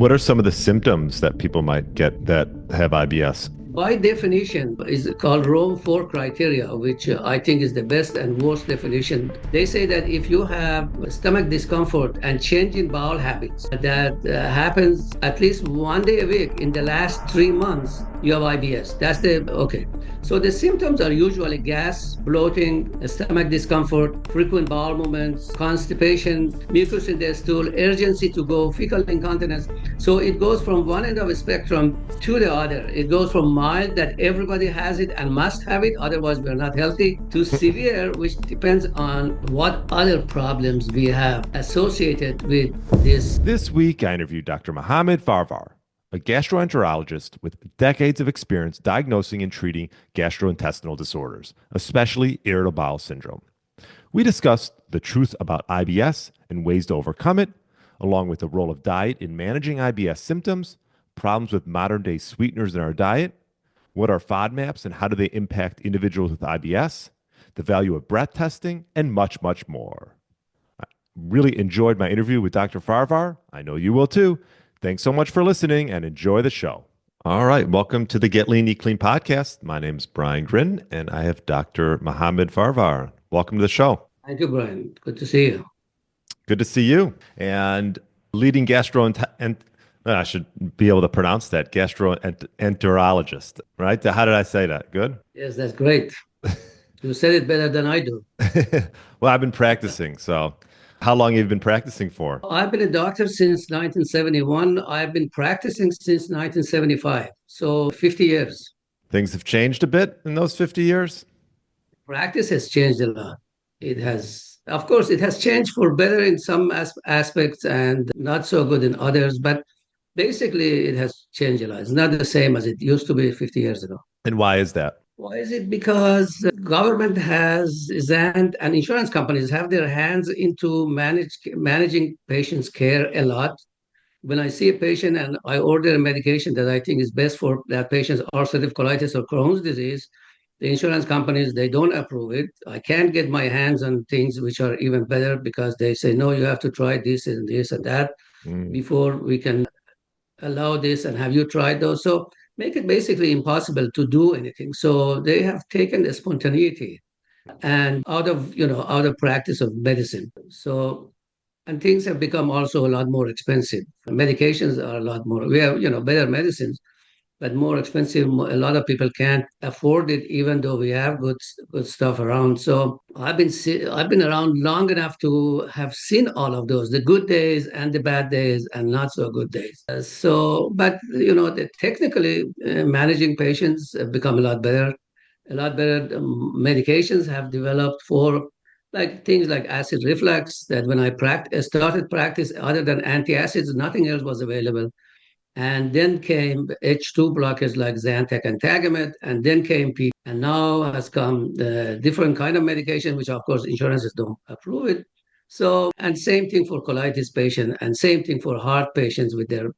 What are some of the symptoms that people might get that have IBS? By definition, is called Rome 4 criteria, which I think is the best and worst definition. They say that if you have stomach discomfort and change in bowel habits that happens at least 1 day a week in the last 3 months, you have IBS. That's the okay. So the symptoms are usually gas, bloating, stomach discomfort, frequent bowel movements, constipation, mucus in the stool, urgency to go, fecal incontinence. So it goes from one end of the spectrum to the other. It goes from mild, that everybody has it and must have it, otherwise we're not healthy, to severe, which depends on what other problems we have associated with this. This week, I interviewed Dr. Mohammad Farivar, a gastroenterologist with decades of experience diagnosing and treating gastrointestinal disorders, especially irritable bowel syndrome. We discussed the truth about IBS and ways to overcome it, along with the role of diet in managing IBS symptoms, problems with modern day sweeteners in our diet, what are FODMAPs and how do they impact individuals with IBS, the value of breath testing, and much, much more. I really enjoyed my interview with Dr. Farivar. I know you will too. Thanks so much for listening and enjoy the show. All right. Welcome to the Get Lean, Eat Clean podcast. My name is Brian Gryn, and I have Dr. Mohammad Farivar. Welcome to the show. Thank you, Brian. Good to see you. Good to see you. And leading I should be able to pronounce that, gastroenterologist, right? How did I say that? Good? Yes, that's great. You said it better than I do. Well, I've been practicing. So how long have you been practicing for? I've been a doctor since 1971. I've been practicing since 1975. So 50 years. Things have changed a bit in those 50 years? Practice has changed a lot. It has, of course, it has changed for better in some aspects and not so good in others. But basically, it has changed a lot. It's not the same as it used to be 50 years ago. And why is that? Why is it? Because the government and insurance companies have their hands into managing patients' care a lot. When I see a patient and I order a medication that I think is best for that patient's ulcerative colitis or Crohn's disease, the insurance companies, they don't approve it. I can't get my hands on things which are even better because they say, no, you have to try this and that before we can allow this, and have you tried those? So make it basically impossible to do anything. So they have taken the spontaneity and out of practice of medicine. So and things have become also a lot more expensive. Medications are a lot more. We have better medicines, but more expensive. A lot of people can't afford it, even though we have good stuff around. So I've been around long enough to have seen all of those, the good days and the bad days and not so good days. But technically managing patients have become a lot better. A lot better medications have developed for like things like acid reflux. That when I started practice, other than antacids, nothing else was available. And then came H2 blockers like Zantac and Tagamet, and then came P. And now has come the different kind of medication, which of course insurances don't approve it. So, and same thing for colitis patients, and same thing for heart patients with their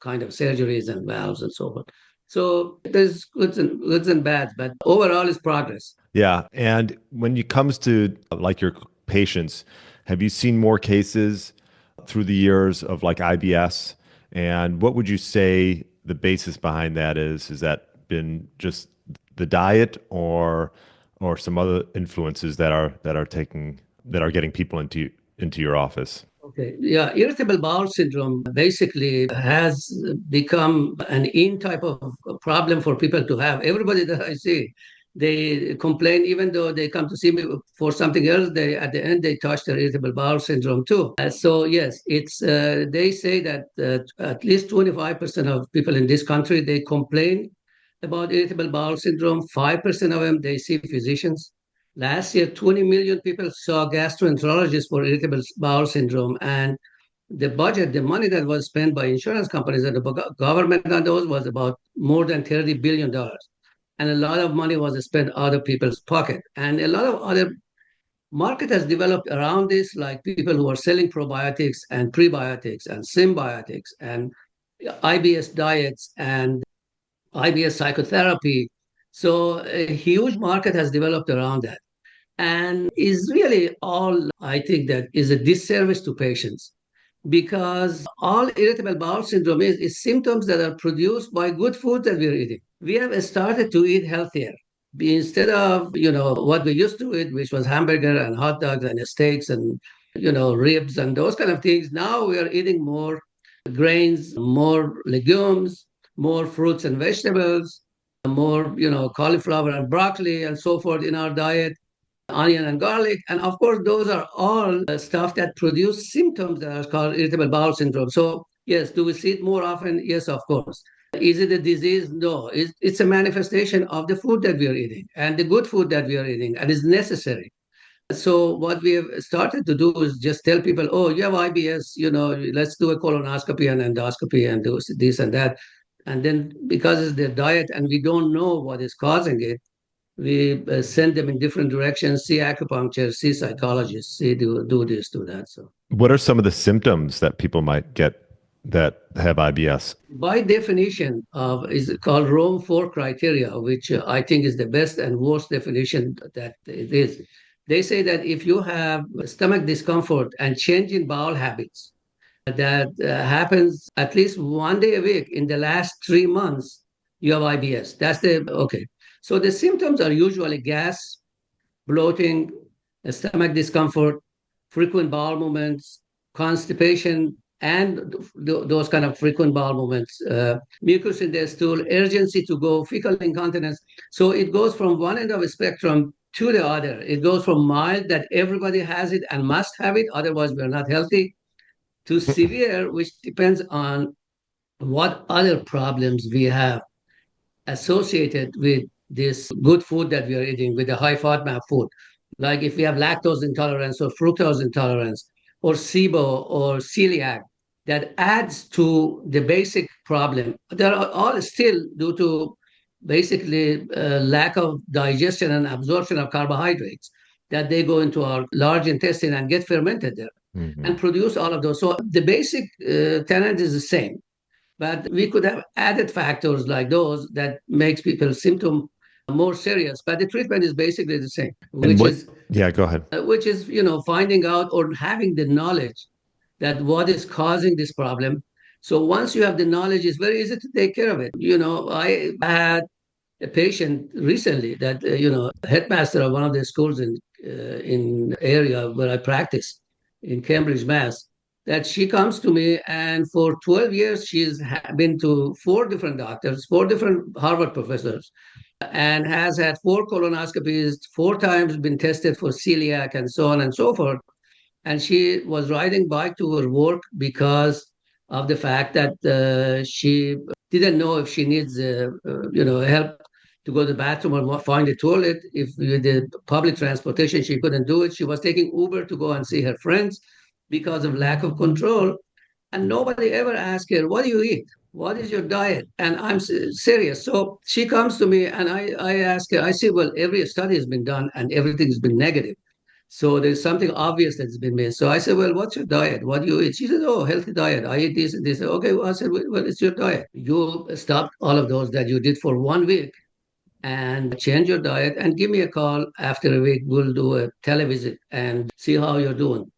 kind of surgeries and valves and so forth. So there's goods and bads, but overall it's progress. Yeah. And when it comes to like your patients, have you seen more cases through the years of like IBS? And what would you say the basis behind that is? Has that been just the diet or some other influences that are getting people into your office? Okay. Yeah, irritable bowel syndrome basically has become an in type of problem for people to have. Everybody that I see, they complain, even though they come to see me for something else, they at the end they touch their irritable bowel syndrome too. So yes, it's they say that at least 25% of people in this country, they complain about irritable bowel syndrome. 5% of them, they see physicians. Last year, 20 million people saw gastroenterologists for irritable bowel syndrome. And the money that was spent by insurance companies and the government on those was about more than $30 billion. And a lot of money was spent out of people's pocket. And a lot of other market has developed around this, like people who are selling probiotics and prebiotics and symbiotics and IBS diets and IBS psychotherapy. So a huge market has developed around that, and is really all, I think, that is a disservice to patients. because all irritable bowel syndrome is symptoms that are produced by good food that we're eating. We have started to eat healthier. Instead of, what we used to eat, which was hamburger and hot dogs and steaks and, ribs and those kind of things, now we are eating more grains, more legumes, more fruits and vegetables, more, cauliflower and broccoli and so forth in our diet, onion and garlic. And of course, those are all stuff that produce symptoms that are called irritable bowel syndrome. So, yes, do we see it more often? Yes, of course. Is it a disease? No. It's a manifestation of the food that we are eating and the good food that we are eating, and is necessary. So what we have started to do is just tell people, oh, you have IBS, let's do a colonoscopy and endoscopy and do this and that. And then because it's their diet and we don't know what is causing it, we send them in different directions, see acupuncture, see psychologists, see do this, do that. So What are some of the symptoms that people might get that have IBS? by definition of is called Rome 4 criteria, which I think is the best and worst definition that it is. They say that if you have stomach discomfort and change in bowel habits, that happens at least one day a week in the last 3 months, you have IBS. That's the okay. So the symptoms are usually gas, bloating, stomach discomfort, frequent bowel movements, constipation, and those kind of frequent bowel movements, mucus in the stool, urgency to go, fecal incontinence. So it goes from one end of the spectrum to the other. It goes from mild, that everybody has it and must have it, otherwise we're not healthy, to severe, which depends on what other problems we have associated with this good food that we are eating, with the high FODMAP food. Like if we have lactose intolerance or fructose intolerance or SIBO or celiac, that adds to the basic problem. They are all still due to basically lack of digestion and absorption of carbohydrates, that they go into our large intestine and get fermented there Mhm. and produce all of those. So the basic tenet is the same, but we could have added factors like those that makes people's symptom more serious. But the treatment is basically the same, And which what? is Yeah, go ahead. finding out or having the knowledge that what is causing this problem. So once you have the knowledge, it's very easy to take care of it. I had a patient recently that headmaster of one of the schools in area where I practice in Cambridge, Mass. That she comes to me, and for 12 years she's been to four different doctors, four different Harvard professors, and has had four colonoscopies, four times been tested for celiac, and so on and so forth. And she was riding bike to her work because of the fact that she didn't know if she needs help to go to the bathroom or find a toilet. If with the public transportation she couldn't do it, she was taking Uber to go and see her friends because of lack of control. And nobody ever asked her, what do you eat? What is your diet? And I'm serious. So she comes to me and I ask her, I say, well, every study has been done and everything has been negative. So there's something obvious that's been missed. So I said, well, what's your diet? What do you eat? She said, oh, healthy diet. I eat this and this. Okay, well, I said, well, it's your diet. You stop all of those that you did for 1 week and change your diet and give me a call after a week. We'll do a televisit and see how you're doing.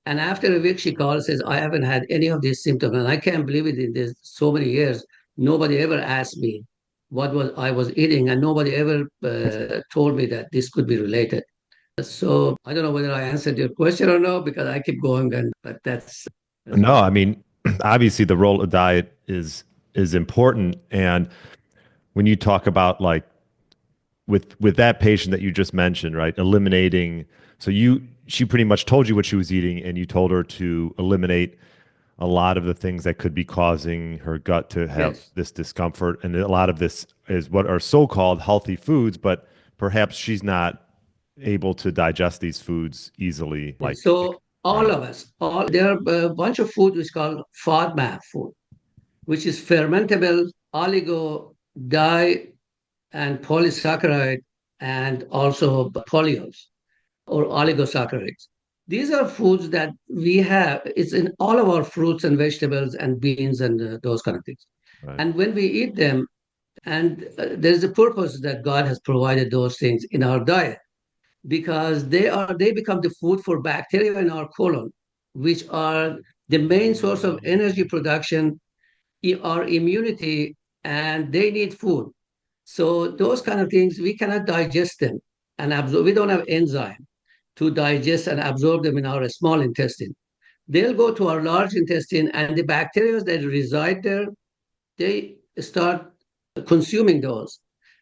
And after a week, she calls, says, I haven't had any of these symptoms. And I can't believe it in this so many years. Nobody ever asked me what was I was eating, and nobody ever told me that this could be related. So I don't know whether I answered your question or no, because I keep going, but that's No, what. I mean, obviously the role of diet is important. And when you talk about like with that patient that you just mentioned, right, eliminating, so she pretty much told you what she was eating, and you told her to eliminate a lot of the things that could be causing her gut to have Yes. this discomfort. And a lot of this is what are so-called healthy foods, but perhaps she's not able to digest these foods easily, Yes. like, So all right. of us, all there are a bunch of food which is called FODMAP food, which is fermentable oligo di and polysaccharide and also polyols or oligosaccharides. These are foods that we have. It's in all of our fruits and vegetables and beans and those kind of things. Right. And when we eat them, and there's a purpose that God has provided those things in our diet, because they become the food for bacteria in our colon, which are The main source of energy production are immunity, and they need food. So those kind of things, we cannot digest them and absorb. We don't have enzyme to digest and absorb them in our small intestine. They'll go to our large intestine, and the bacteria that reside there, they start consuming those.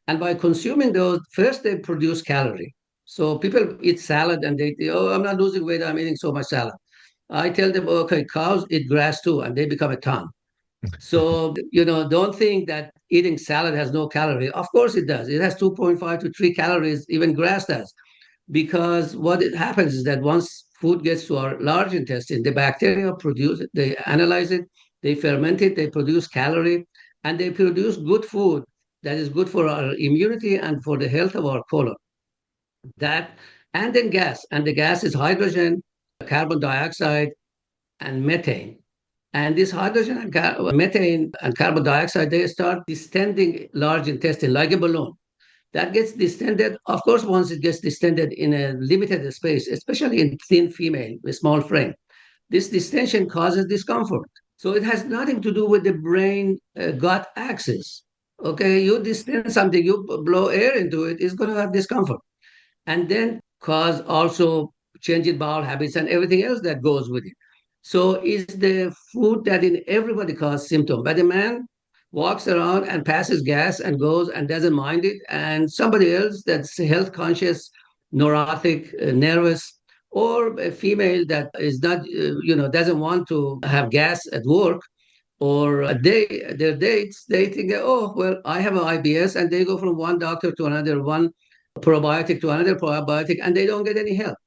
And by consuming those, first they produce calorie. So people eat salad and oh, I'm not losing weight, I'm eating so much salad. I tell them, okay, cows eat grass too, and they become a ton. So, don't think that eating salad has no calorie. Of course it does. It has 2.5 to 3 calories, even grass does. Because what it happens is that once food gets to our large intestine, the bacteria produce it, they analyze it, they ferment it, they produce calorie, and they produce good food that is good for our immunity and for the health of our colon. That, and then gas, and the gas is hydrogen, carbon dioxide, and methane. And this hydrogen and methane and carbon dioxide, they start distending large intestine like a balloon. That gets distended. Of course, once it gets distended in a limited space, especially in thin female with small frame, this distension causes discomfort. So it has nothing to do with the brain gut axis. Okay, you distend something, you blow air into it, it's going to have discomfort. And then cause also change in bowel habits and everything else that goes with it. So is the food that in everybody cause symptom, but the man walks around and passes gas and goes and doesn't mind it, and somebody else that's health conscious, neurotic, nervous, or a female that is not, doesn't want to have gas at work or their dates, they think, oh, well, I have an IBS, and they go from one doctor to another, one probiotic to another probiotic, and they don't get any help.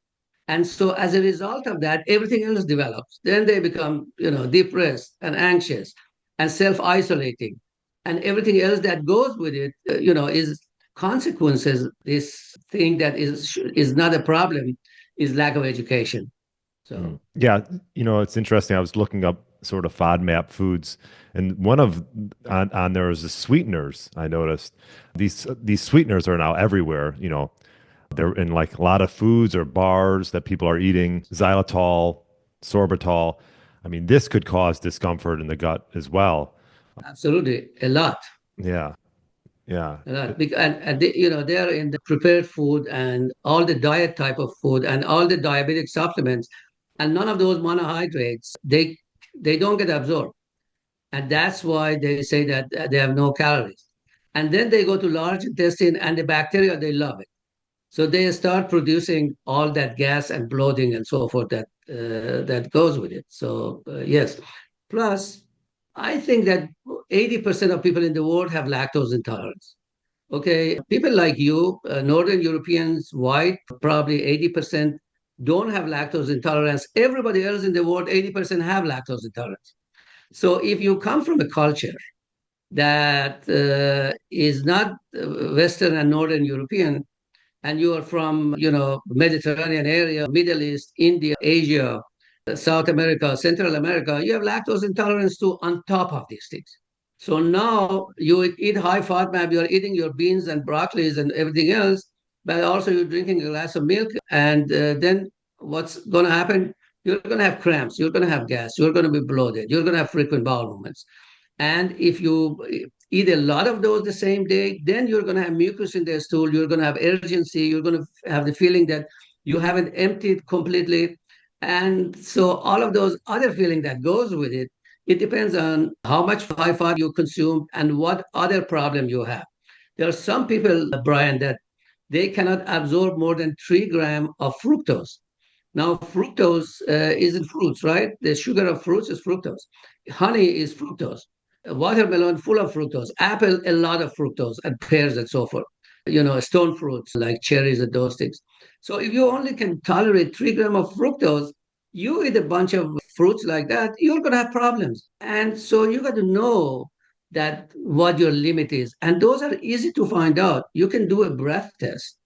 And so as a result of that, everything else develops. Then they become, depressed and anxious and self-isolating. And everything else that goes with it, is consequences. This thing that is not a problem is lack of education. So Yeah, it's interesting. I was looking up sort of FODMAP foods, and one of on there is the sweeteners. I noticed these sweeteners are now everywhere. They're in like a lot of foods or bars that people are eating. Xylitol, sorbitol. I mean, this could cause discomfort in the gut as well. absolutely, a lot. Yeah, yeah. And they are in the prepared food and all the diet type of food and all the diabetic supplements, and none of those monohydrates they don't get absorbed, and that's why they say that they have no calories. And then they go to large intestine, and the bacteria they love it, so they start producing all that gas and bloating and so forth that goes with it. So yes, plus I think that 80% of people in the world have lactose intolerance. Okay, people like you, Northern Europeans, white, probably 80% don't have lactose intolerance. Everybody else in the world, 80% have lactose intolerance. So if you come from a culture that is not Western and Northern European, and you are from, Mediterranean area, Middle East, India, Asia, South America, Central America, you have lactose intolerance too on top of these things. So now you eat high FODMAP, you're eating your beans and broccolis and everything else, but also you're drinking a glass of milk. And then what's going to happen? You're going to have cramps, you're going to have gas, you're going to be bloated, you're going to have frequent bowel movements. And if you eat a lot of those the same day, then you're going to have mucus in the stool, you're going to have urgency, you're going to have the feeling that you haven't emptied completely. And so all of those other feeling that goes with it, it depends on how much high FOD you consume and what other problem you have. There are some people, Brian, that they cannot absorb more than 3 grams of fructose. Now, fructose is in fruits, right? The sugar of fruits is fructose. Honey is fructose. Watermelon full of fructose. Apple, a lot of fructose, and pears and so forth. Stone fruits like cherries and those things. So if you only can tolerate 3 grams of fructose, you eat a bunch of fruits like that, you're going to have problems. And so you got to know that what your limit is. And those are easy to find out. You can do a breath test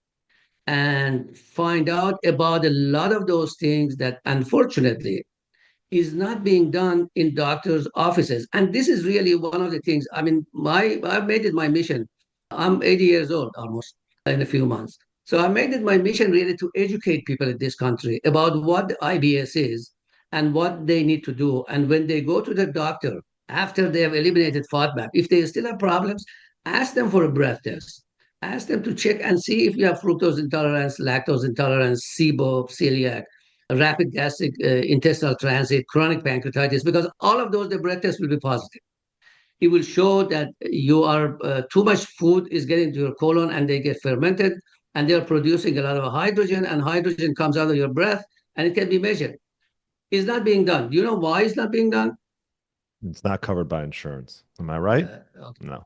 and find out about a lot of those things that unfortunately is not being done in doctors' offices. And this is really one of the things. I mean, I've made it my mission. I'm 80 years old almost in a few months. So I made it my mission really to educate people in this country about what IBS is and what they need to do. And when they go to the doctor, after they have eliminated FODMAP, if they still have problems, ask them for a breath test. Ask them to check and see if you have fructose intolerance, lactose intolerance, SIBO, celiac, rapid gastric intestinal transit, chronic pancreatitis, because all of those, the breath test will be positive. It will show that you are too much food is getting to your colon and they get fermented and they're producing a lot of hydrogen, and hydrogen comes out of your breath and it can be measured. It's not being done. Do you know why it's not being done? It's not covered by insurance. Am I right? Okay. No.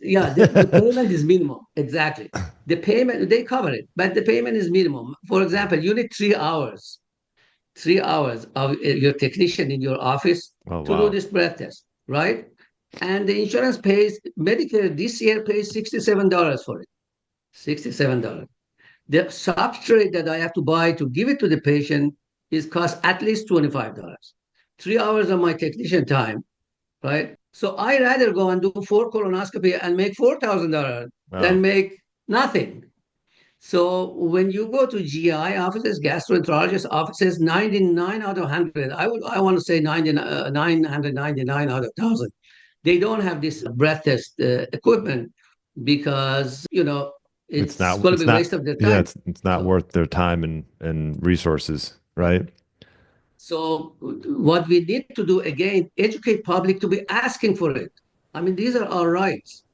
Yeah, the payment is minimum. Exactly. The payment, they cover it, but the payment is minimum. For example, you need 3 hours, 3 hours of your technician in your office Oh, to do wow. this breath test, right? And the insurance pays, Medicare this year pays $67 for it. $67. The substrate that I have to buy to give it to the patient is cost at least $25. 3 hours of my technician time, right? So I rather go and do 4 colonoscopy and make $4,000 than Wow. make nothing. So when you go to GI offices, gastroenterologist offices, 99 out of 100, I want to say 999 out of 1,000, they don't have this breath test equipment because, it's going to It's be a not, waste of their yeah, time. it's not So, worth their time and resources, right? so what we need to do again, educate public to be asking for it. I mean, these are our rights.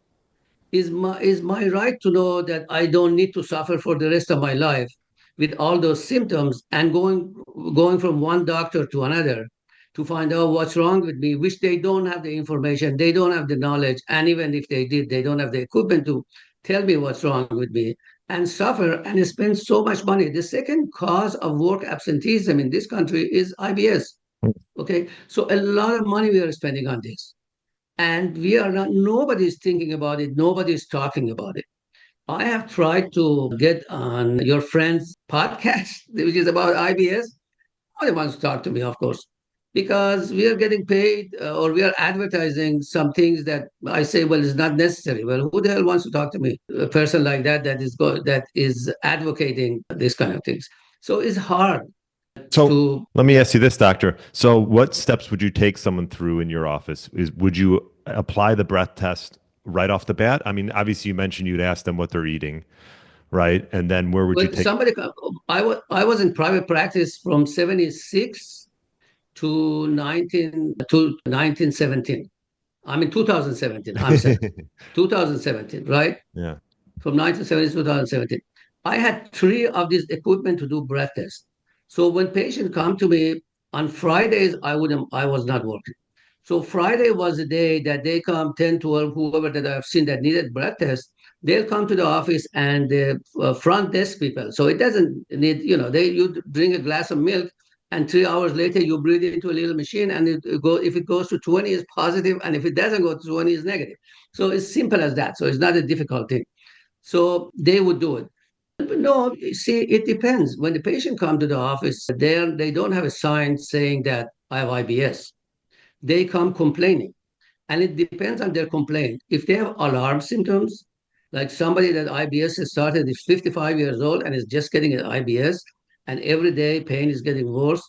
Is my right to know that I don't need to suffer for the rest of my life with all those symptoms and going from one doctor to another to find out what's wrong with me, which they don't have the information, they don't have the knowledge, and even if they did, they don't have the equipment to tell me what's wrong with me, and suffer and spend so much money. The second cause of work absenteeism in this country is IBS. Okay, so a lot of money we are spending on this, and we are not, nobody's thinking about it, nobody's talking about it. I have tried to get on your friend's podcast, which is about IBS. Nobody wants to talk to me, of course, because we are getting paid, or we are advertising some things that I say, well, it's not necessary. Well, who the hell wants to talk to me? A person like that that is advocating this kind of things. So it's hard So to. let me ask you this, doctor. So what steps would you take someone through in your office? Would you apply the breath test right off the bat? I mean, obviously you mentioned you'd ask them what they're eating, right? And then where would you Well, take? I was in private practice from 76 to 1917. I mean 2017. I'm sorry, 2017, right? Yeah. From 1970 to 2017. I had three of these equipment to do breath tests. So when patients come to me on Fridays, I was not working. So Friday was the day that they come, 10, 12, whoever that I've seen that needed breath test, they'll come to the office and the front desk people. So it doesn't need, you bring a glass of milk and 3 hours later you breathe it into a little machine and if it goes to 20 is positive and if it doesn't go to 20 is negative. So it's simple as that. So it's not a difficult thing. So they would do it. But no, see, it depends. When the patient come to the office, they don't have a sign saying that I have IBS. They come complaining, and it depends on their complaint. If they have alarm symptoms, like somebody that IBS has started is 55 years old and is just getting an IBS, and every day pain is getting worse,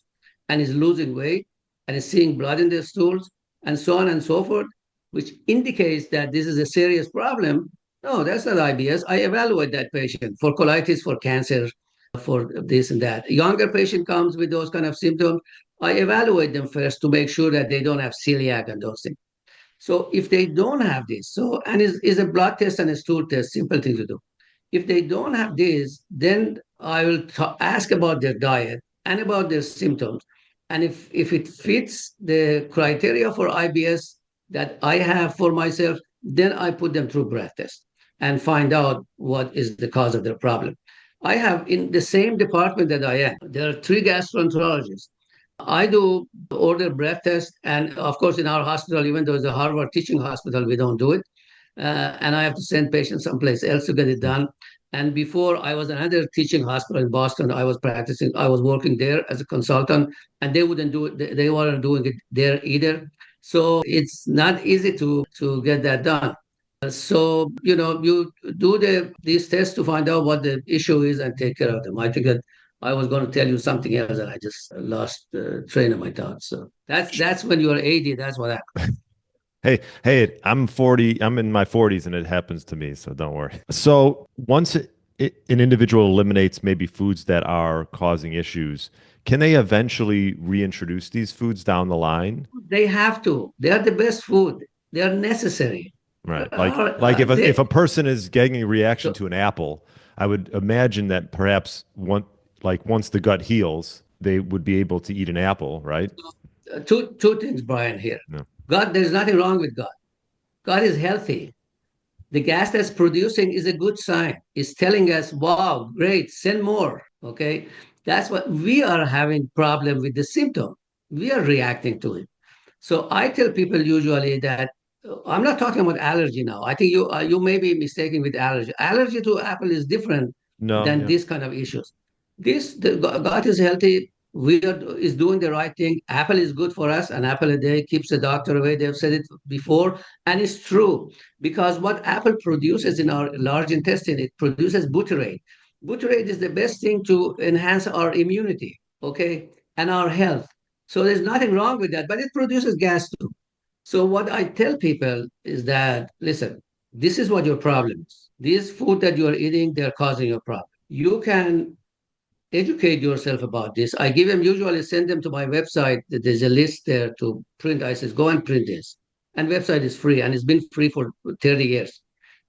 and is losing weight, and is seeing blood in their stools, and so on and so forth, which indicates that this is a serious problem. No, that's not IBS. I evaluate that patient for colitis, for cancer, for this and that. A younger patient comes with those kind of symptoms. I evaluate them first to make sure that they don't have celiac and those things. So if they don't have this, and is a blood test and a stool test, simple thing to do. If they don't have this, then I will ask about their diet and about their symptoms. And if it fits the criteria for IBS that I have for myself, then I put them through breath test and find out what is the cause of their problem. I have in the same department that I am, there are three gastroenterologists. I do order breath test, and of course, in our hospital, even though it's a Harvard teaching hospital, we don't do it. And I have to send patients someplace else to get it done. And before I was another teaching hospital in Boston, I was practicing, I was working there as a consultant, and they wouldn't do it, they weren't doing it there either. So it's not easy to get that done. So, you do these tests to find out what the issue is and take care of them. I think that I was going to tell you something else, and I just lost train of my thoughts. So that's when you're 80. That's what happens. Hey, I'm 40, I'm in my 40s and it happens to me, so don't worry. So once an individual eliminates maybe foods that are causing issues, can they eventually reintroduce these foods down the line? They have to. They are the best food. They are necessary. Right. Like if a person is getting a reaction So, to an apple, I would imagine that perhaps once the gut heals, they would be able to eat an apple, right? two things, Brian. Here, No. God. There's nothing wrong with God. God is healthy. The gas that's producing is a good sign. It's telling us, wow, great, send more. Okay. That's what we are having problem with the symptom. We are reacting to it. So I tell people usually that I'm not talking about allergy now. I think you may be mistaken with allergy. Allergy to apple is different No, than yeah. this kind of issues. The gut is healthy. We are is doing the right thing. Apple is good for us. An apple a day keeps the doctor away. They've said it before, and it's true because what apple produces in our large intestine, it produces butyrate. Butyrate is the best thing to enhance our immunity, okay, and our health. So there's nothing wrong with that, but it produces gas too. So what I tell people is that, listen, this is what your problem is. These food that you are eating, they're causing your problem. You can educate yourself about this. I give them usually send them to my website. There's a list there to print. I says, go and print this. And website is free and it's been free for 30 years.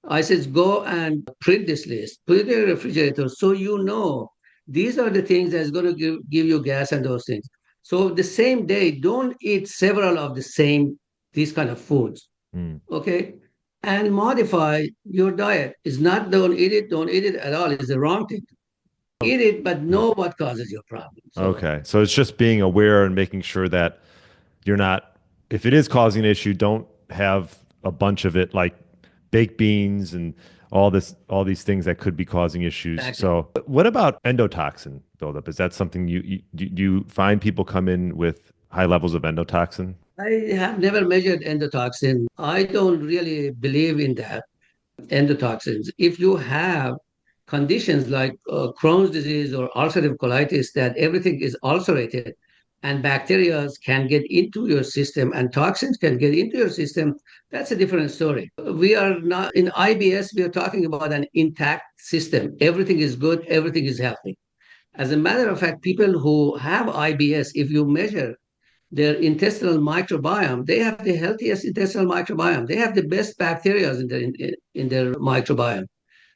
I says, go and print this list, put it in the refrigerator so you know these are the things that's going to give you gas and those things. So the same day, don't eat several of the same, these kind of foods, Mm. okay? And modify your diet. It's not don't eat it at all. It's the wrong thing. Eat it, but Yeah. know what causes your problem. So Okay. So it's just being aware and making sure that you're not, if it is causing an issue, don't have a bunch of it like baked beans and all these things that could be causing issues. exactly. So what about endotoxin buildup? Is that something do you find people come in with high levels of endotoxin? I have never measured endotoxin. I don't really believe in that. Endotoxins. If you have conditions like Crohn's disease or ulcerative colitis, that everything is ulcerated and bacteria can get into your system and toxins can get into your system, that's a different story. We are not in IBS, we are talking about an intact system. Everything is good, everything is healthy. As a matter of fact, people who have IBS, if you measure their intestinal microbiome, they have the healthiest intestinal microbiome. They have the best bacteria in their microbiome,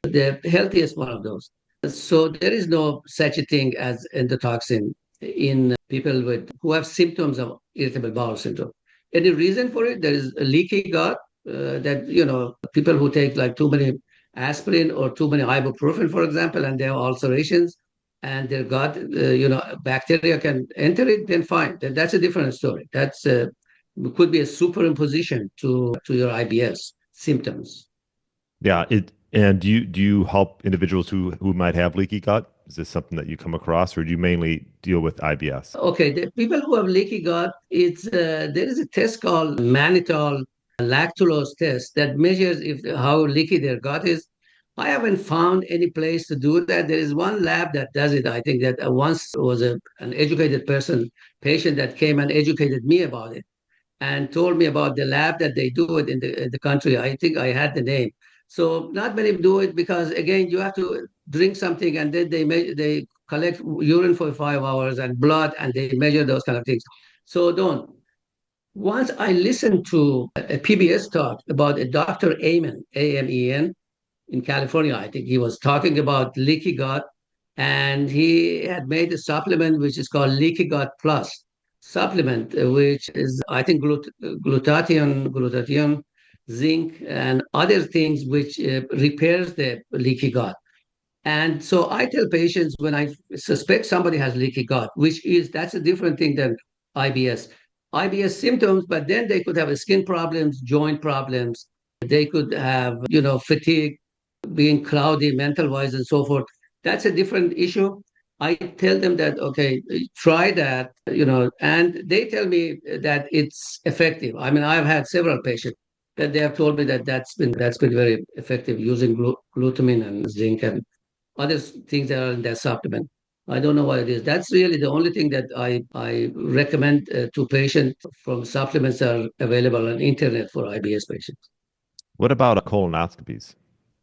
the healthiest one of those. So there is no such a thing as endotoxin in people with who have symptoms of irritable bowel syndrome. Any reason for it? There is a leaky gut that people who take like too many aspirin or too many ibuprofen, for example, and they have ulcerations and their gut, bacteria can enter it. Then fine, that's a different story. That's could be a superimposition to your IBS symptoms. Yeah, and do you help individuals who might have leaky gut? Is this something that you come across, or do you mainly deal with IBS? Okay, the people who have leaky gut, it's there is a test called mannitol lactulose test that measures if how leaky their gut is. I haven't found any place to do that. There is one lab that does it. I think that once was an educated patient that came and educated me about it and told me about the lab that they do it in the country. I think I had the name. So not many do it because again, you have to drink something and then they collect urine for 5 hours and blood and they measure those kind of things. So don't. Once I listened to a PBS talk about a Dr. Amen, Amen, in California. I think he was talking about leaky gut, and he had made a supplement which is called Leaky Gut Plus supplement, which is I think glutathione, zinc, and other things which repairs the leaky gut. And so I tell patients when I suspect somebody has leaky gut, which is that's a different thing than IBS. IBS symptoms, but then they could have skin problems, joint problems. They could have, fatigue, being cloudy mental wise and so forth. That's a different issue. I tell them that, okay, try that, and they tell me that it's effective. I mean, I've had several patients that they have told me that that's been very effective using glutamine and zinc and other things that are in their supplement. I don't know what it is. That's really the only thing that I recommend to patients from supplements that are available on internet for IBS patients. What about colonoscopies?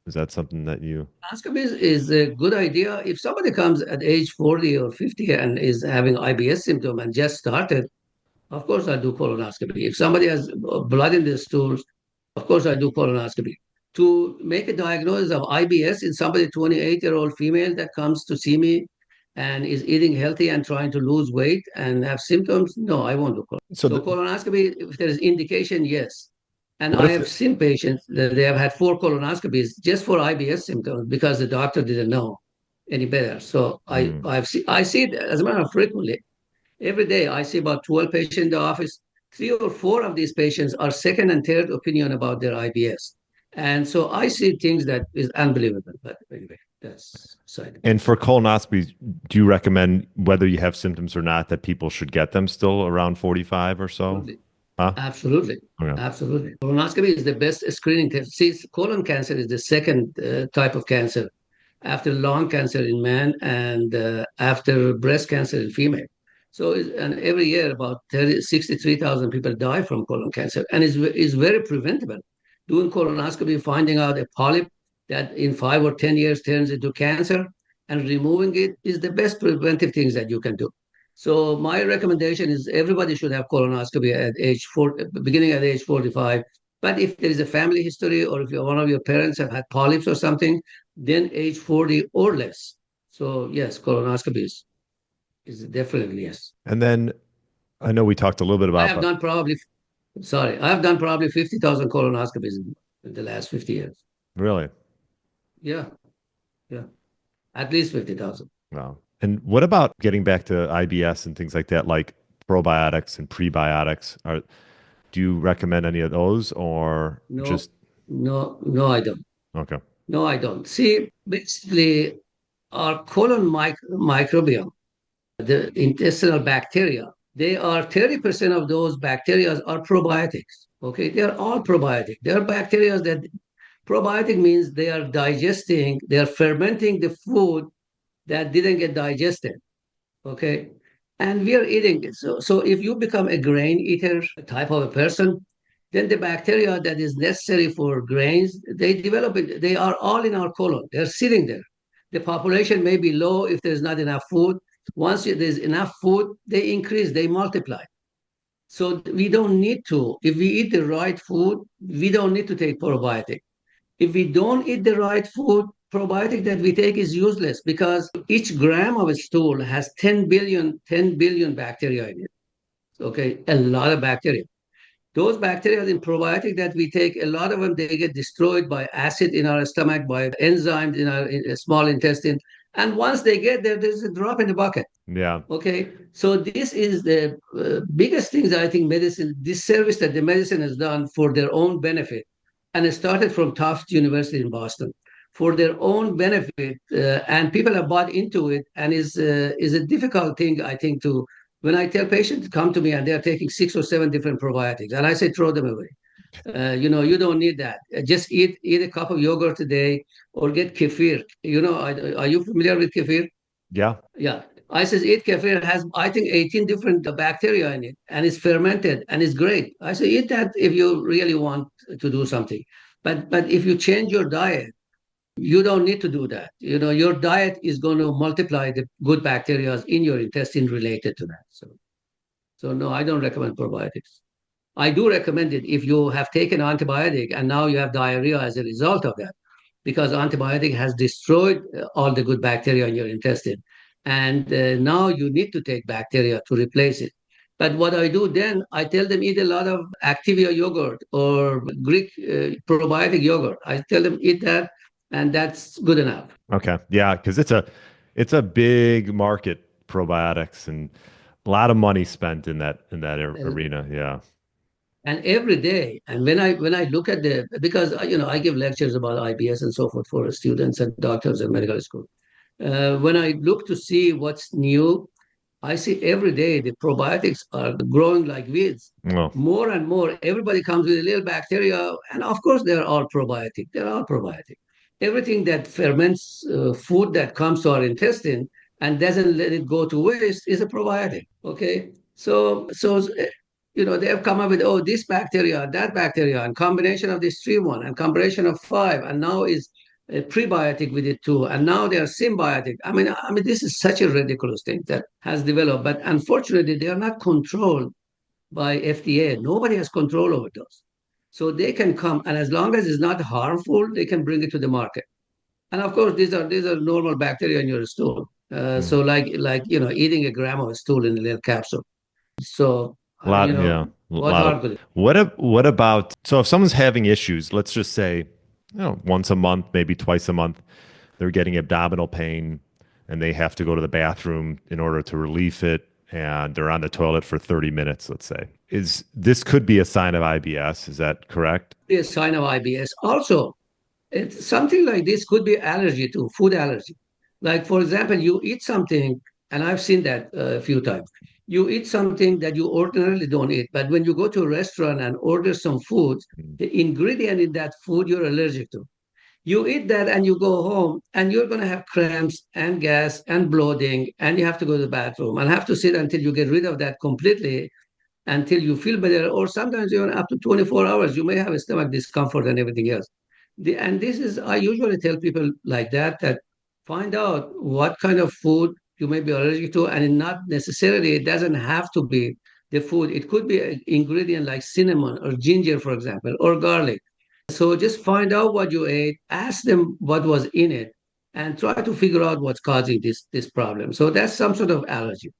Is that something that you? Colonoscopy is a good idea. If somebody comes at age 40 or 50 and is having IBS symptom and just started, of course I do colonoscopy. If somebody has blood in their stools, of course I do colonoscopy. To make a diagnosis of IBS in somebody 28-year-old female that comes to see me and is eating healthy and trying to lose weight and have symptoms, no, I won't do colonoscopy. So So colonoscopy, if there is indication, yes. And what I if? have seen patients that they have had 4 colonoscopies just for IBS symptoms because the doctor didn't know any better. So Hmm. I see it as a matter of frequently. Every day, I see about 12 patients in the office. 3 or 4 of these patients are second and third opinion about their IBS. And so I see things that is unbelievable. But anyway, that's side of And it. for colonoscopies, do you recommend whether you have symptoms or not that people should get them still around 45 or so? Absolutely. Huh? Absolutely. Okay. Absolutely. Colonoscopy is the best screening test. See, colon cancer is the second type of cancer after lung cancer in man and after breast cancer in female. So, and every year about 63,000 people die from colon cancer, and is very preventable. Doing colonoscopy, finding out a polyp that in 5 or 10 years turns into cancer, and removing it is the best preventive things that you can do. So, my recommendation is everybody should have colonoscopy at age 4, beginning at age 45. But if there is a family history, or if one of your parents have had polyps or something, then age 40 or less. So yes, colonoscopy is definitely yes. And then I know we talked a little bit I about, have but done probably, sorry, I have done probably 50,000 colonoscopies in the last 50 years. really, Yeah, yeah, at least 50,000. no. And what about getting back to IBS and things like that, like probiotics and prebiotics? Do you recommend any of those or No, just no, I don't. okay? No, I don't. See, basically, our microbiome, the intestinal bacteria, they are 30% of those bacteria are probiotics. Okay, they are all probiotic. They are bacteria that probiotic means they are digesting, they are fermenting the food that didn't get digested. Okay. And we are eating it. So if you become a grain eater type of a person, then the bacteria that is necessary for grains, they develop it. They are all in our colon. They're sitting there. The population may be low if there's not enough food. Once there's enough food, they increase, they multiply. So we don't need to, if we eat the right food, we don't need to take probiotic. If we don't eat the right food, probiotic that we take is useless because each gram of a stool has 10 billion bacteria in it. Okay, a lot of bacteria. Those bacteria in probiotic that we take, a lot of them, they get destroyed by acid in our stomach, by enzymes in our small intestine. And once they get there, there's a drop in the bucket. Yeah. Okay, so this is the biggest thing that I think medicine, this service that the medicine has done for their own benefit, and it started from Tufts University in Boston for their own benefit, and people have bought into it, and is a difficult thing I think to. When I tell patients to come to me and they are taking 6 or 7 different probiotics, and I say throw them away. You don't need that. Just eat a cup of yogurt a day or get kefir. Are you familiar with kefir? Yeah. Yeah. I says eat kefir has I think 18 different bacteria in it and it's fermented and it's great. I say eat that if you really want to do something. But if you change your diet, you don't need to do that. Your diet is going to multiply the good bacteria in your intestine related to that. So no, I don't recommend probiotics. I do recommend it if you have taken antibiotic and now you have diarrhea as a result of that, because antibiotic has destroyed all the good bacteria in your intestine. And now you need to take bacteria to replace it. But what I do then, I tell them eat a lot of Activia yogurt or Greek probiotic yogurt. I tell them eat that, and that's good enough. Okay. Yeah, because it's a big market, probiotics, and a lot of money spent in that And arena. Yeah. and every day, and when I look at the because I give lectures about IBS and so forth for students and doctors in medical school. When I look to see what's new, I see every day the probiotics are growing like weeds. Well, More and more, everybody comes with a little bacteria, and of course, they're all probiotic. They're all probiotic. Everything that ferments food that comes to our intestine, and doesn't let it go to waste is a probiotic. Okay, so they have come up with, oh, this bacteria, that bacteria, and combination of this 3-1 and combination of 5, and now is a prebiotic with it too, and now they are symbiotic. I mean, this is such a ridiculous thing that has developed, but unfortunately, they are not controlled by FDA. Nobody has control over those, so they can come, and as long as it's not harmful, they can bring it to the market. And of course, these are normal bacteria in your stool. Mm. So like eating a gram of stool in a little capsule. So A lot, yeah, a what lot of. harm could it? What about, so if someone's having issues, let's just say, once a month, maybe twice a month, they're getting abdominal pain and they have to go to the bathroom in order to relieve it, and they're on the toilet for 30 minutes, let's say. Is this could be a sign of IBS? Is that correct? Be a sign of IBS. Also, something like this could be allergy to food allergy. Like for example, you eat something, and I've seen that a few times. You eat something that you ordinarily don't eat, but when you go to a restaurant and order some food, Mm. the ingredient in that food you're allergic to. You eat that and you go home and you're going to have cramps and gas and bloating and you have to go to the bathroom and have to sit until you get rid of that completely until you feel better, or sometimes even up to 24 hours you may have a stomach discomfort and everything else. And this is, I usually tell people like that find out what kind of food you may be allergic to, and not necessarily, it doesn't have to be the food. It could be an ingredient like cinnamon or ginger, for example, or garlic. So just find out what you ate, ask them what was in it, and try to figure out what's causing this problem. So that's some sort of allergy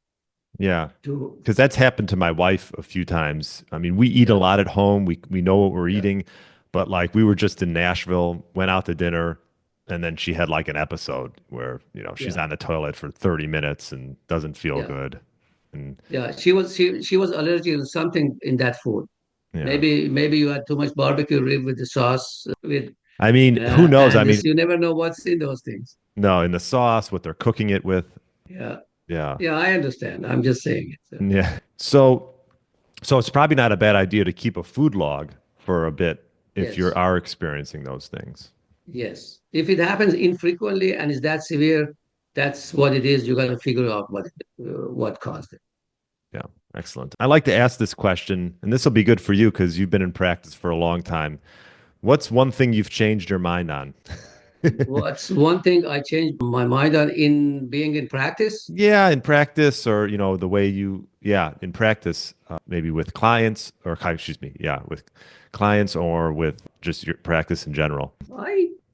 Yeah, to, because that's happened to my wife a few times. I mean, we eat a yeah, lot at home. We know what we're yeah, eating, but like we were just in Nashville, went out to dinner, and then she had like an episode where, she's yeah, on the toilet for 30 minutes and doesn't feel yeah. good. And Yeah, she was allergic to something in that food. yeah. Maybe you had too much barbecue rib with the sauce with I mean, who knows? I and mean, this, you never know what's in those things. no, in the sauce, what they're cooking it with. Yeah, Yeah. yeah, I understand. I'm just saying it. So, Yeah. So it's probably not a bad idea to keep a food log for a bit if you yes, are experiencing those things. yes. If it happens infrequently and is that severe, that's what it is. You got to figure out what caused it. Yeah, excellent. I like to ask this question, and this will be good for you because you've been in practice for a long time. What's one thing you've changed your mind on? What's one thing I changed my mind on in being in practice? Yeah, in practice, or the way yeah, in practice, maybe with clients, or excuse me, yeah, with clients or with just your practice in general.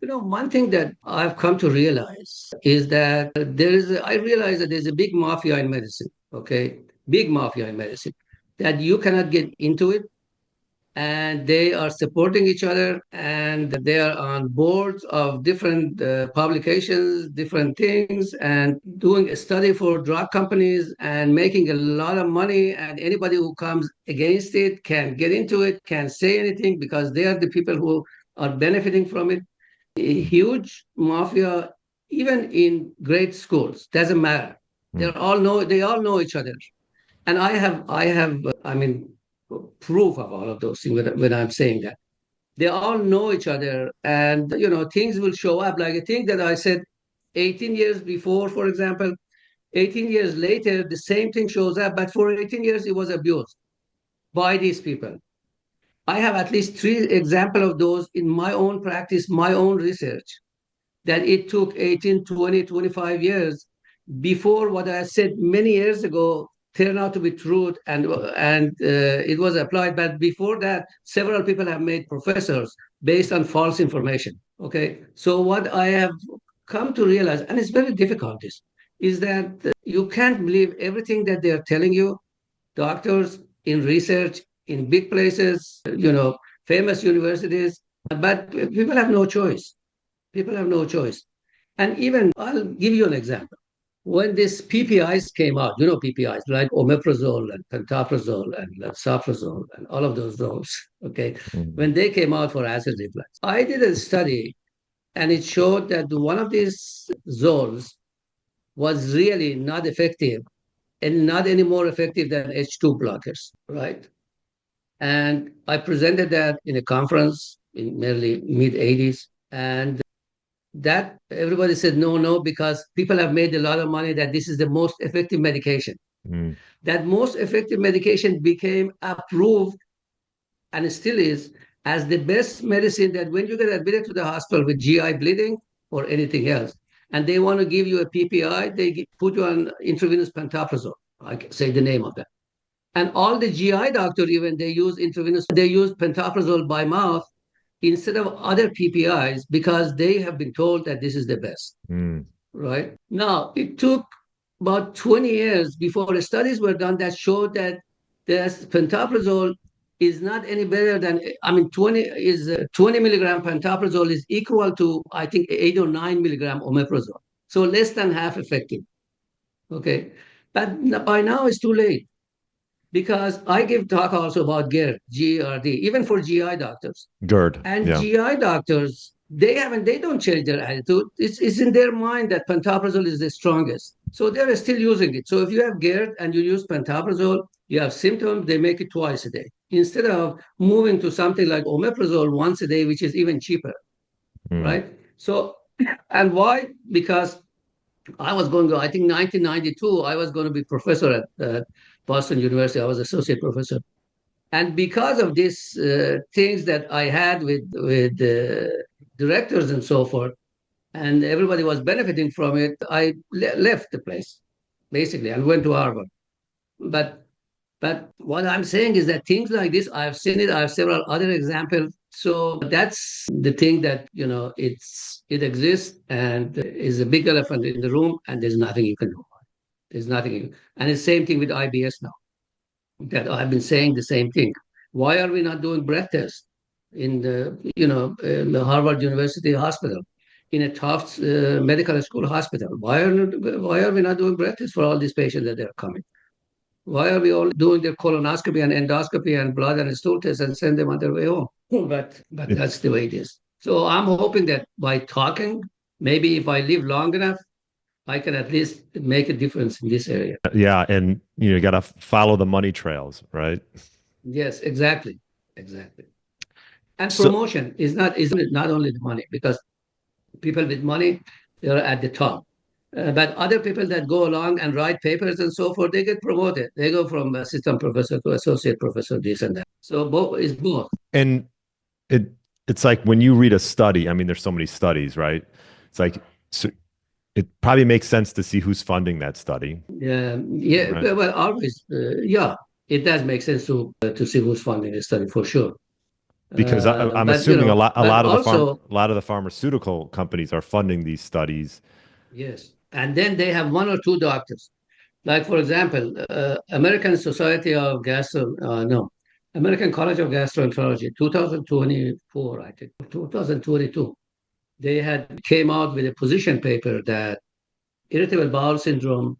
One thing that I've come to realize is that I realize that there's a big mafia in medicine, okay? Big mafia in medicine, that you cannot get into it, and they are supporting each other, and they are on boards of different publications, different things, and doing a study for drug companies and making a lot of money. And anybody who comes against it can't get into it, can't say anything because they are the people who are benefiting from it. A huge mafia, even in great schools, doesn't matter. Hmm. They all know each other. And I have, I mean, proof of all of those things when I'm saying that. They all know each other, and things will show up. Like a thing that I said 18 years before, for example, 18 years later, the same thing shows up, but for 18 years it was abused by these people. I have at least 3 examples of those in my own practice, my own research, that it took 18, 20, 25 years before what I said many years ago turned out to be true, and it was applied. But before that, several people have made professors based on false information. Okay, so what I have come to realize, and it's very difficult, is that you can't believe everything that they are telling you. Doctors in research in big places, famous universities, but people have no choice. People have no choice. And even I'll give you an example. When this PPIs came out, PPIs like omeprazole and pantoprazole and lansoprazole and all of those drugs, okay, Hmm. when they came out for acid reflux, I did a study and it showed that one of these zoles was really not effective and not any more effective than H2 blockers, right? And I presented that in a conference in early mid 80s. And That everybody said no, no, because people have made a lot of money that this is the most effective medication. Mm, That most effective medication became approved and it still is as the best medicine that when you get admitted to the hospital with GI bleeding or anything else, and they want to give you a PPI, they put you on intravenous pantoprazole. I can say the name of that. And all the GI doctors, even they use intravenous, they use pantoprazole by mouth instead of other PPIs because they have been told that this is the best, mm, right? Now, it took about 20 years before the studies were done that showed that this pantoprazole is not any better than, I mean, 20 milligram pantoprazole is equal to, I think, 8 or 9 milligram omeprazole. So less than half effective. Okay. But by now it's too late because I give talk also about GERD, GERD, even for GI doctors. GERD. And Yeah. GI doctors, they don't change their attitude. It's in their mind that pantoprazole is the strongest. So they're still using it. So if you have GERD and you use pantoprazole, you have symptoms, they make it twice a day. Instead of moving to something like omeprazole once a day, which is even cheaper, Mm, right? So, and why? Because I was going to, I think 1992, I was going to be professor at Boston University. I was associate professor. And because of these things that I had with directors and so forth, and everybody was benefiting from it, I left the place basically and went to Harvard. But but what I'm saying is that things like this, I've seen it. I have several other examples. So that's the thing that it exists and is a big elephant in the room, and there's nothing you can do. There's nothing, and it's the same thing with IBS now that I've been saying the same thing. Why are we not doing breath tests in the Harvard University Hospital, in a Tufts Medical School hospital? Why are we not doing breath tests for all these patients that are coming? Why are we all doing their colonoscopy and endoscopy and blood and stool tests and send them on their way home? But it, that's the way it is. So I'm hoping that by talking, maybe if I live long enough, I can at least make a difference in this area. yeah, and you got to follow the money trails, right? Yes, exactly, exactly. And So promotion is not only the money because people with money they're at the top. But other people that go along and write papers and so forth, they get promoted. They go from assistant professor to associate professor, this and that. So both is both. and it it's like when you read a study, I mean, there's so many studies, right? It's like so it probably makes sense to see who's funding that study, Yeah, right? well, always, yeah, it does make sense to see who's funding the study for sure. Because I'm But assuming a but lot of also a lot of the pharmaceutical companies are funding these studies. yes, and then they have one or two doctors. Like, for example, American Society of no, American College of Gastroenterology, 2024, I think, 2022, they had came out with a position paper that irritable bowel syndrome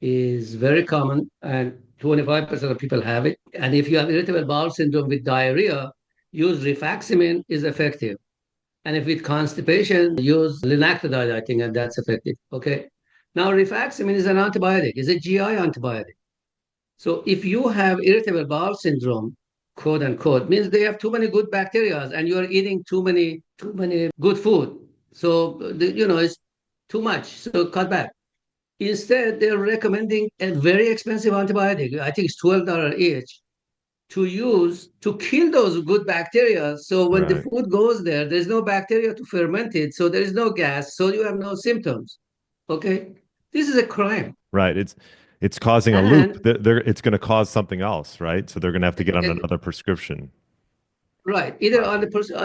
is very common and 25% of people have it. And if you have irritable bowel syndrome with diarrhea, use rifaximin is effective. And if with constipation, use linaclotide, I think, and that's effective. Okay. Now, rifaximin is an antibiotic, it's a GI antibiotic. So if you have irritable bowel syndrome, quote unquote, means they have too many good bacteria and you are eating too many good food. So it's too much. So cut back. Instead, they're recommending a very expensive antibiotic. I think it's $12 each to use to kill those good bacteria. So when the Right. food goes there, there's no bacteria to ferment it. So there is no gas. So you have no symptoms. Okay. This is a crime. Right. It's causing a loop. And It's going to cause something else, right? So they're going to have to get on another prescription. right, either Wow. on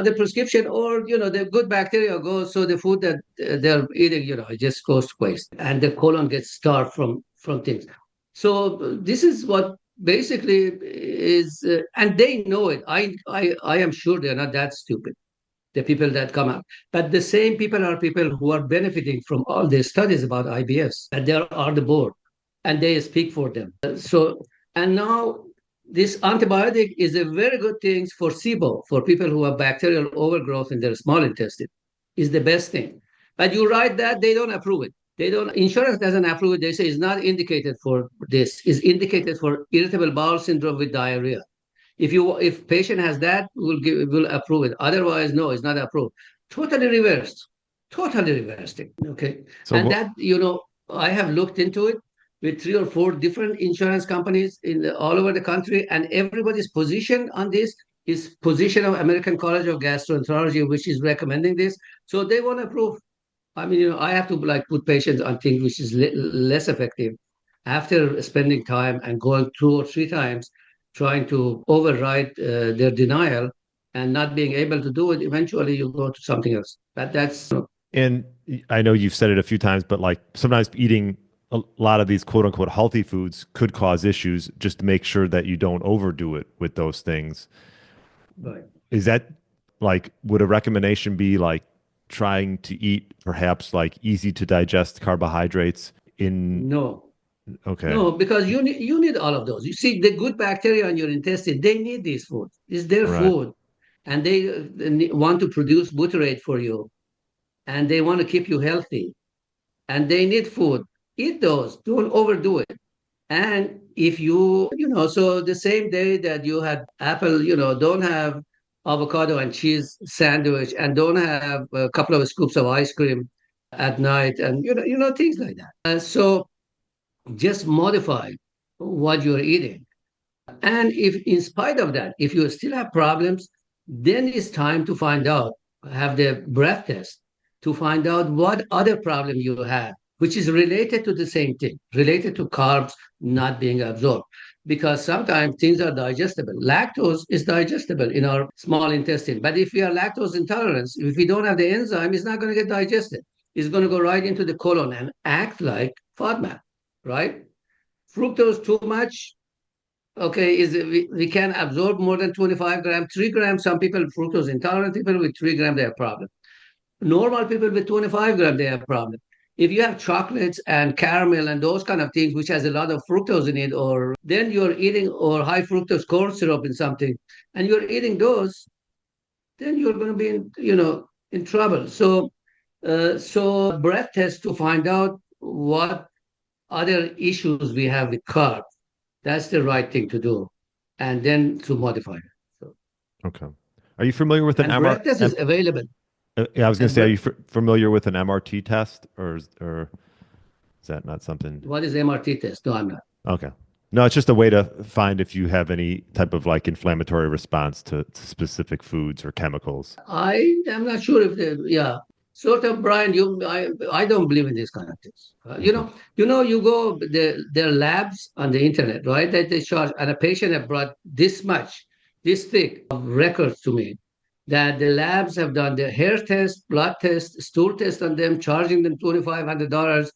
the prescription or the good bacteria goes, so the food that they're eating, it just goes to waste, and the colon gets starved from things. So this is what basically is, and they know it. I am sure they're not that stupid. The people that come out, but the same people are people who are benefiting from all the studies about IBS, and they are on the board, and they speak for them. So, and now this antibiotic is a very good thing for SIBO, for people who have bacterial overgrowth in their small intestine, is the best thing. But you write that they don't approve it. They don't. Insurance doesn't approve it. They say it's not indicated for this. It's indicated for irritable bowel syndrome with diarrhea. If patient has that, we'll approve it. Otherwise, no, it's not approved. Totally reversed. totally reversed it. Okay. So And what? that, I have looked into it with three or four different insurance companies all over the country, and everybody's position on this is position of American College of Gastroenterology, which is recommending this. So they want to prove. I mean, I have to like put patients on things which is less effective after spending time and going two or three times trying to override their denial and not being able to do it. Eventually, you go to something else. That's And I know you've said it a few times, but like sometimes eating a lot of these quote unquote healthy foods could cause issues just to make sure that you don't overdo it with those things. right. Is that like, would a recommendation be like trying to eat perhaps like easy to digest carbohydrates in, No, okay, no, because you need all of those. You see, the good bacteria in your intestine, they need this food. It's their right. food, and they want to produce butyrate for you, and they want to keep you healthy, and they need food. Eat those. Don't overdo it. And if so the same day that you had apple, don't have avocado and cheese sandwich, and don't have a couple of scoops of ice cream at night, and things like that. And so just modify what you're eating. And if, in spite of that, if you still have problems, then it's time to find out, have the breath test to find out what other problem you have, which is related to the same thing, related to carbs not being absorbed. Because sometimes things are digestible. Lactose is digestible in our small intestine. But if we are lactose intolerant, if we don't have the enzyme, it's not going to get digested. It's going to go right into the colon and act like FODMAP, right? Fructose too much, okay, we can absorb more than 25 grams, 3 grams. Some people, fructose intolerant people with 3 grams, they have problem. Normal people with 25 grams, they have problem. If you have chocolates and caramel and those kind of things, which has a lot of fructose in it, or then you're eating, or high fructose corn syrup in something, and you're eating those, then you're going to be in trouble. So breath test to find out what other issues we have with carbs. That's the right thing to do, and then to modify it. So, Okay. Are you familiar with an and breath test is available. yeah, I was going to And say, are you familiar with an MRT test or is that not something? what is MRT test? No, I'm not. Okay. No, it's just a way to find if you have any type of like inflammatory response to specific foods or chemicals. I am not sure if they, yeah, sort of, Brian. I don't believe in these kind of things. Okay. You go there are labs on the internet, right? That they charge, and a patient have brought this much, this thick of records to me, that the labs have done their hair test, blood test, stool test on them, charging them $2,500,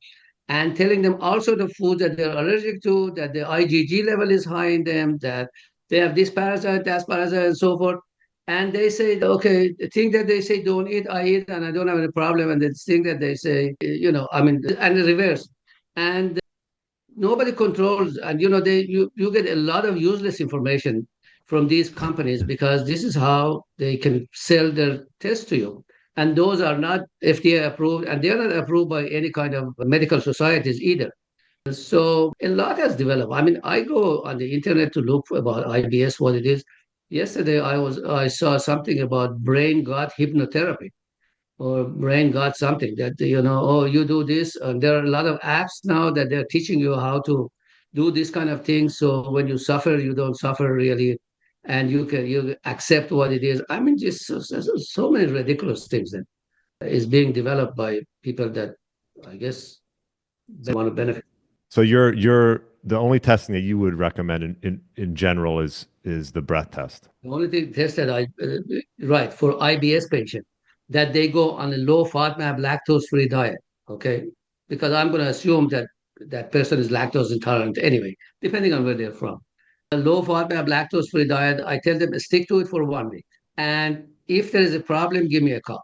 and telling them also the foods that they're allergic to, that the IgG level is high in them, that they have this parasite, that parasite, and so forth. And they say, okay, the thing that they say don't eat, I eat, and I don't have any problem. And the thing that they say, I mean, and the reverse. And nobody controls, and you get a lot of useless information from these companies because this is how they can sell their tests to you. And those are not FDA approved, and they're not approved by any kind of medical societies either. So a lot has developed. I mean, I go on the internet to look about IBS, what it is. Yesterday, I saw something about brain gut hypnotherapy, or brain got something that oh, you do this, and there are a lot of apps now that they're teaching you how to do this kind of thing, so when you suffer, you don't suffer really, and you accept what it is. I mean, just so many ridiculous things that is being developed by people that I guess they So want to benefit. so you're the only testing that you would recommend in general is the breath test. The only thing test that right, for IBS patient, that they go on a low FODMAP lactose-free diet, okay? Because I'm going to assume that that person is lactose intolerant anyway, depending on where they're from. A low FODMAP lactose-free diet, I tell them stick to it for 1 week. And if there is a problem, give me a call.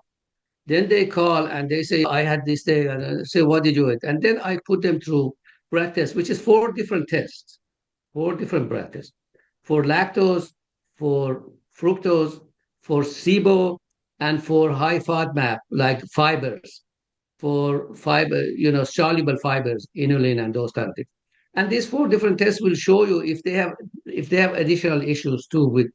Then they call and they say, I had this day, and I say, what did you eat? And then I put them through breath tests, which is four different breath tests for lactose, for fructose, for SIBO, and for high FODMAP, like fibers, for fiber, soluble fibers, inulin, and those kind of things. And these four different tests will show you if they have additional issues too with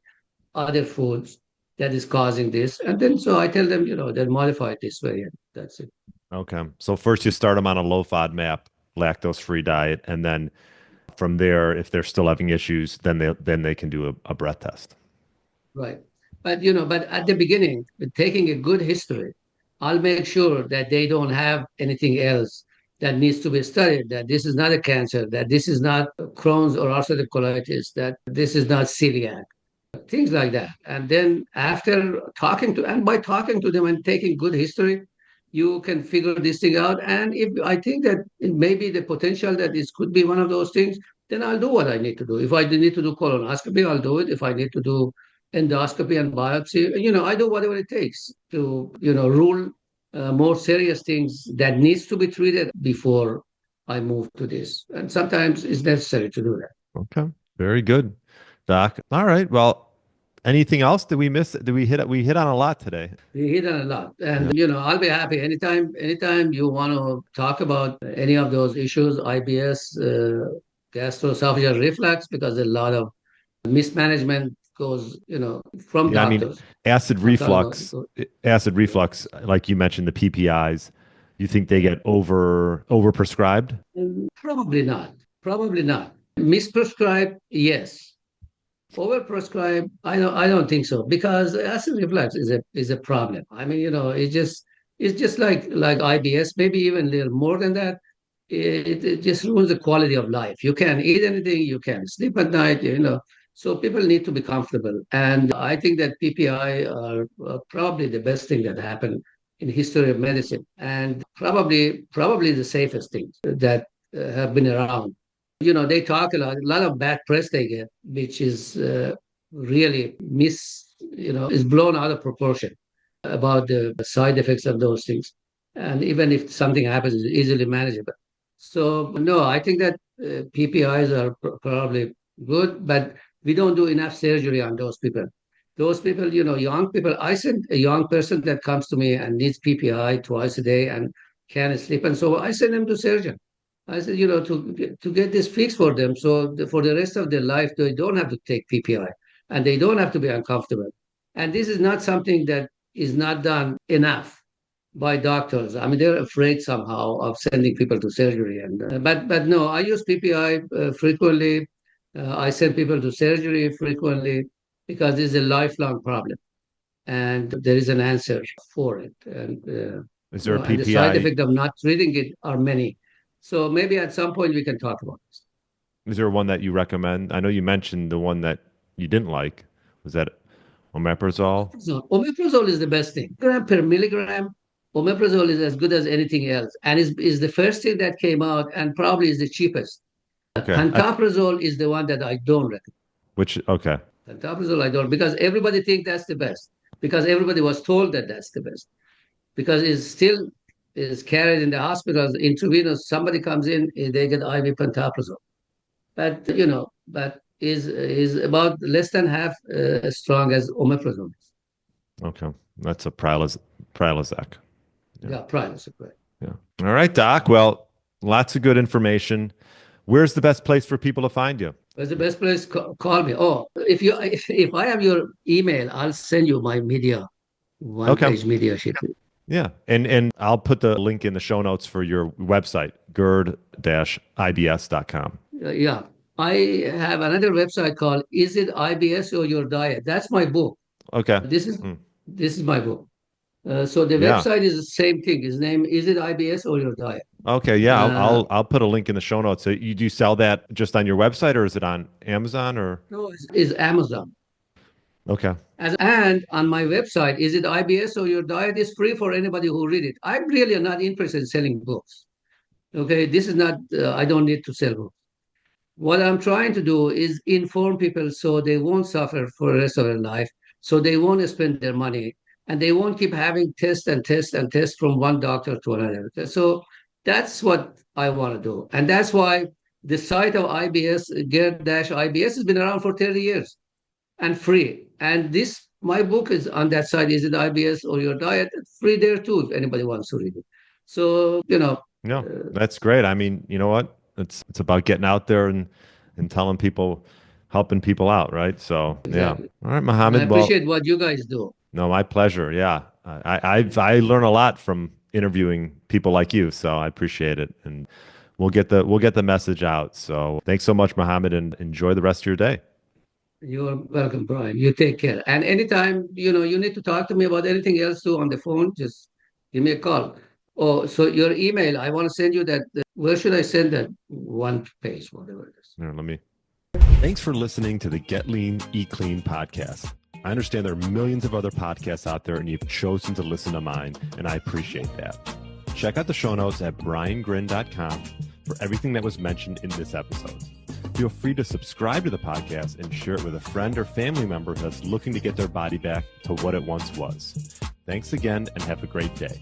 other foods. that is causing this. And then so I tell them, then modify it this way, and that's it. Okay. So first you start them on a low FODMAP, lactose-free diet, and then from there, if they're still having issues, then they can do a breath test. Right. But at the beginning, with taking a good history, I'll make sure that they don't have anything else that needs to be studied, that this is not a cancer, that this is not Crohn's or ulcerative colitis, that this is not celiac, things like that. And then after and by talking to them and taking good history, you can figure this thing out. And if I think that it may be the potential that this could be one of those things, then I'll do what I need to do. If I need to do colonoscopy, I'll do it. If I need to do endoscopy and biopsy, I do whatever it takes to, rule more serious things that needs to be treated before I move to this. And sometimes it's necessary to do that. Okay. Very good, Doc. All right. Well, anything else? Did we miss? Did we hit? We hit on a lot today. We hit on a lot. Yeah. And, I'll be happy anytime you want to talk about any of those issues, IBS, gastroesophageal reflux, because a lot of mismanagement goes, from Yeah. I mean, doctors. acid I'm talking about, reflux, acid reflux, like you mentioned, the PPIs. You think they get overprescribed? probably not. Probably not. Misprescribed, yes. Overprescribed, I don't think so, because acid reflux is a problem. I mean, it's just like IBS, maybe even a little more than that. It just ruins the quality of life. You can't eat anything, you can't sleep at night, So people need to be comfortable, and I think that PPI are probably the best thing that happened in history of medicine, and probably the safest things that have been around. They talk a lot of bad press they get, which is really is blown out of proportion about the side effects of those things. And even if something happens, it's easily manageable. So, no, I think that PPIs are probably good, but we don't do enough surgery on those people. Those people, young people, I send a young person that comes to me and needs PPI twice a day and can't sleep. And so I send them to surgeon. I said, to get this fixed for them, so for the rest of their life, they don't have to take PPI and they don't have to be uncomfortable. And this is not something that is not done enough by doctors. I mean, they're afraid somehow of sending people to surgery. And but no, I use PPI frequently. I send people to surgery frequently because this is a lifelong problem, and there is an answer for it. And Is there a and the side PPI? effects of not treating it are many. So maybe at some point we can talk about this. Is there one that you recommend? I know you mentioned the one that you didn't like. Was that omeprazole? So omeprazole is the best thing. Gram per milligram, omeprazole is as good as anything else, and is the first thing that came out, and probably is the cheapest. Okay. Pantoprazole is the one that I don't recommend. Okay. Pantoprazole I don't, because everybody thinks that's the best, because everybody was told that that's the best, because it's still is carried in the hospitals intravenous. Somebody comes in, they get IV pantoprazole, but is about less than half as strong as omeprazole. Okay. That's a Prilosec. Yeah. Yeah, privacy, right. Yeah. All right, Doc. Well, lots of good information. Where's the best place for people to find you? Where's the best place? Call me. Oh, if I have your email, I'll send you my media, one Okay. page media sheet. Yeah. And I'll put the link in the show notes for your website, gerd-ibs.com. Yeah. I have another website called Is It IBS or Your Diet? That's my book. Okay. This is Mm. this is my book. So the Yeah. website is the same thing. His name Is It IBS or Your Diet? Okay. Yeah. Uh, I'll put a link in the show notes. So you do sell that just on your website, or is it on Amazon or? no, is Amazon. Okay. And on my website, Is It IBS or Your Diet is free for anybody who read it. I'm really not interested in selling books. Okay, this is not. I don't need to sell books. What I'm trying to do is inform people so they won't suffer for the rest of their life, so they won't spend their money, and they won't keep having tests and tests and tests from one doctor to another. So that's what I want to do. And that's why the site of IBS, Get-IBS, has been around for 30 years and free. And my book is on that site. Is it IBS or Your Diet? It's free there too, if anybody wants to read it. So, No, uh, that's great. I mean, you know what? It's about getting out there and telling people helping people out, right? So yeah. Exactly. All right, And I Mohammed. Well, appreciate what you guys do. no, my pleasure. Yeah. I learn a lot from interviewing people like you, so I appreciate it. And we'll get the message out. So thanks so much, Mohammed, and enjoy the rest of your day. You're welcome, Brian. You take care. And anytime, you need to talk to me about anything else too on the phone, just give me a call. Oh, so your email, I want to send you that. Where should I send that one page, whatever it is? Here, let me. Thanks for listening to the Get Lean, Eat Clean podcast. I understand there are millions of other podcasts out there, and you've chosen to listen to mine, and I appreciate that. Check out the show notes at briangryn.com for everything that was mentioned in this episode. Feel free to subscribe to the podcast and share it with a friend or family member that's looking to get their body back to what it once was. Thanks again, and have a great day.